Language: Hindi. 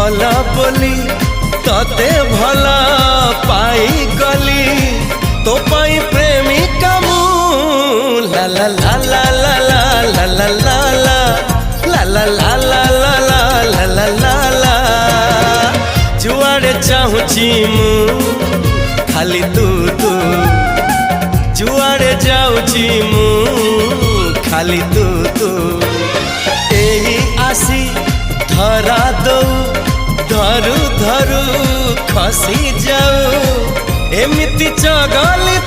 भला बोली तते भला पाई गली तो पाई प्रेमिका मु ला ला ला ला ला ला ला ला ला ला ला ला ला ला ला ला ला जुआड़े चाहूची मु खाली तू तू जुआड़े जाऊची मु खाली तू तू एही आसी धरा दो धरू धरू खसी जाऊ एमिति चगली